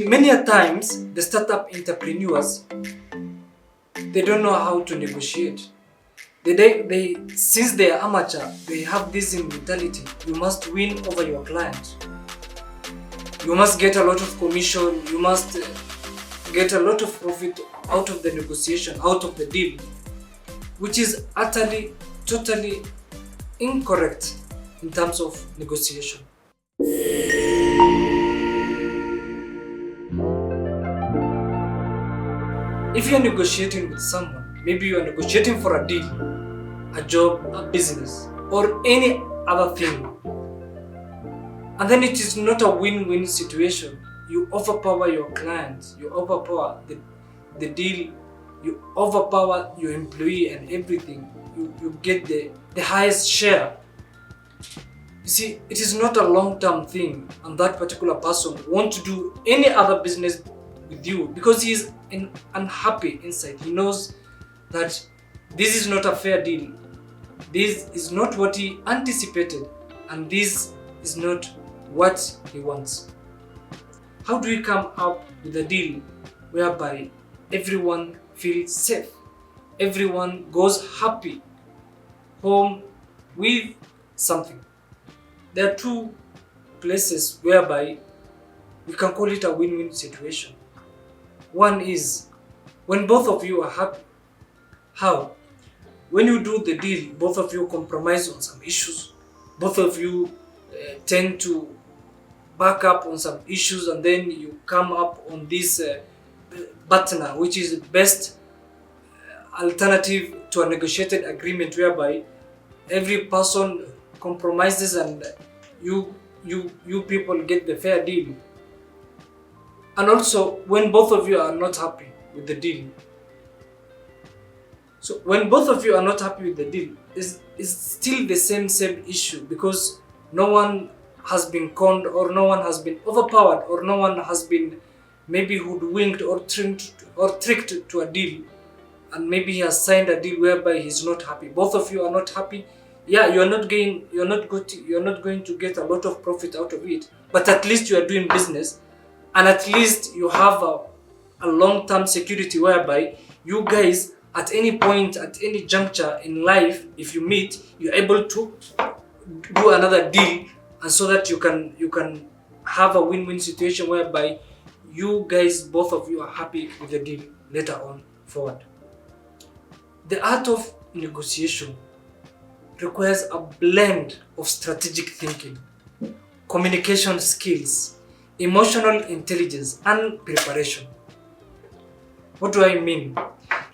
many a times the startup entrepreneurs, they don't know how to negotiate. They since they are amateur, they have this mentality: you must win over your client. You must get a lot of commission. You must get a lot of profit out of the negotiation, out of the deal, which is utterly, totally incorrect in terms of negotiation. If you're negotiating with someone, maybe you are negotiating for a deal, a job, a business, or any other thing, and then it is not a win-win situation, you overpower your client, you overpower the deal, you overpower your employee and everything, you get the highest share. You see, it is not a long-term thing, and that particular person wants to do any other business with you because he is unhappy inside. He knows that this is not a fair deal. This is not what he anticipated, and this is not what he wants. How do we come up with a deal whereby everyone feels safe, everyone goes happy home with something? There are two places whereby we can call it a win-win situation. One is when both of you are happy. How? When you do the deal, both of you compromise on some issues. Both of you tend to back up on some issues, and then you come up on this partner, which is the best alternative to a negotiated agreement whereby every person compromises and you people get the fair deal. And also when both of you are not happy with the deal. So when both of you are not happy with the deal, it's still the same issue, because no one has been conned, or no one has been overpowered, or no one has been maybe hoodwinked or tricked to a deal, and maybe he has signed a deal whereby he's not happy. Both of you are not happy. Yeah, you're not going to get a lot of profit out of it, but at least you are doing business, and at least you have a long-term security whereby you guys at any point, at any juncture in life, if you meet, you're able to do another deal, and so that you can have a win-win situation whereby you guys, both of you, are happy with the deal later on forward. The art of negotiation requires a blend of strategic thinking, communication skills, emotional intelligence, and preparation. What do I mean?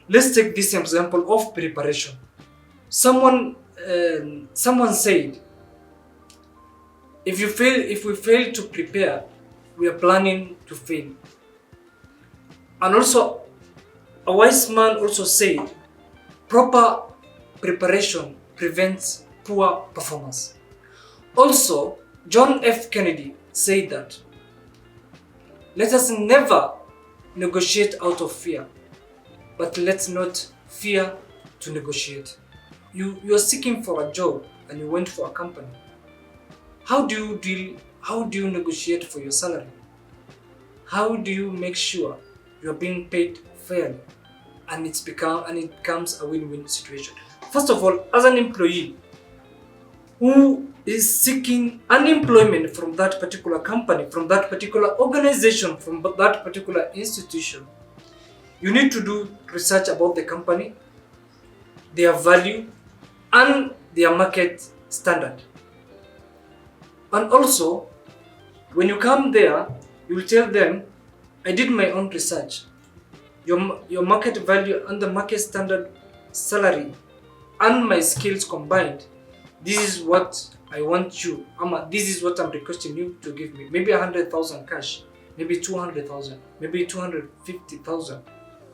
Let's take this example of preparation. Someone said, if we fail to prepare, we are planning to fail. And also, a wise man also said, proper preparation prevents poor performance. Also, John F. Kennedy said that, let us never negotiate out of fear, but let's not fear to negotiate. You are seeking for a job and you went for a company. How do you negotiate for your salary? How do you make sure you are being paid fairly and it becomes a win-win situation? First of all, as an employee who is seeking unemployment from that particular company, from that particular organization, from that particular institution, you need to do research about the company, their value, and their market standard. And also, when you come there, you will tell them, I did my own research. Your market value and the market standard salary and my skills combined, this is what I want you, this is what I'm requesting you to give me. Maybe 100,000 cash, maybe 200,000, maybe 250,000,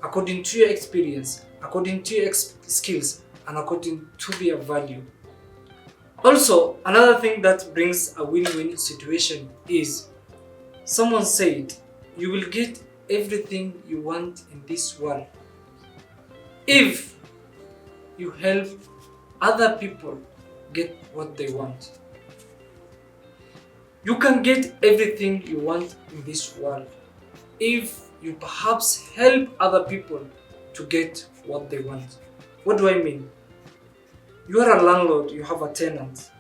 according to your experience, according to your skills, and according to their value. Also, another thing that brings a win-win situation is, someone said, you will get everything you want in this world if you help other people get what they want. You can get everything you want in this world if you perhaps help other people to get what they want. What do I mean? You are a landlord, you have a tenant,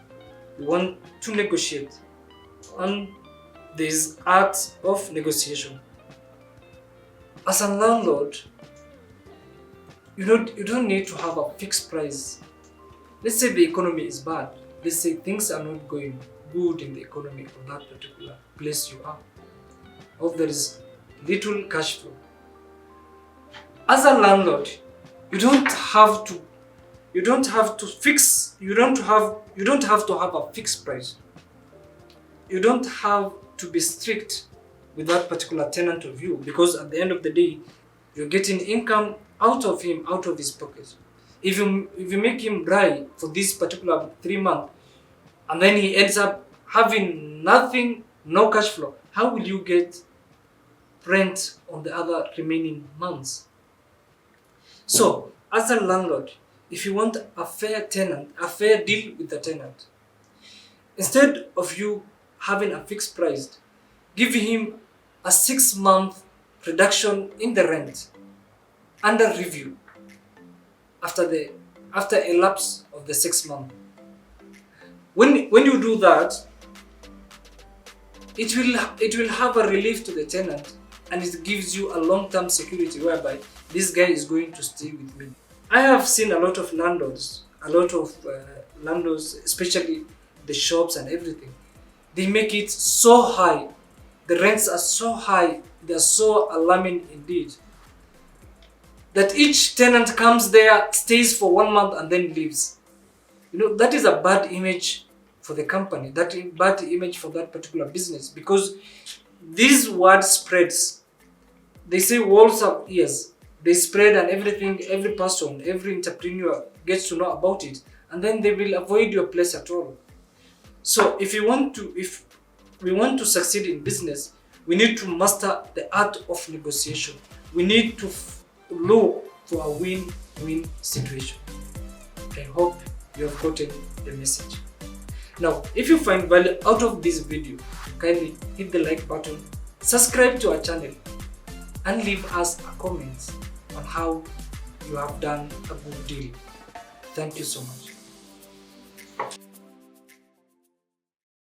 you want to negotiate, and there is art of negotiation. As a landlord, you don't need to have a fixed price. Let's say the economy is bad. Let's say things are not going good in the economy of that particular place you are, or there is little cash flow. As a landlord, you don't have to have a fixed price. You don't have to be strict with that particular tenant of you, because at the end of the day, you're getting income out of him, out of his pocket. If you make him dry for this particular 3 months, and then he ends up having nothing, no cash flow, how will you get rent on the other remaining months? So, as a landlord, if you want a fair deal with the tenant, instead of you having a fixed price, give him a 6-month reduction in the rent under review after a lapse of the 6 months. When you do that, it will have a relief to the tenant, and it gives you a long-term security whereby this guy is going to stay with me. I have seen a lot of landlords, especially the shops and everything. They make it so high. The rents are so high, they are so alarming indeed, that each tenant comes there, stays for 1 month and then leaves. That is a bad image for the company, that bad image for that particular business, because this word spreads. They say walls have ears. They spread, and every person, every entrepreneur gets to know about it, and then they will avoid your place at all. So if we want to succeed in business, we need to master the art of negotiation. We need to look for a win-win situation. I hope you have gotten the message. Now, if you find value out of this video, kindly hit the like button, subscribe to our channel, and leave us a comment on how you have done a good deal. Thank you so much.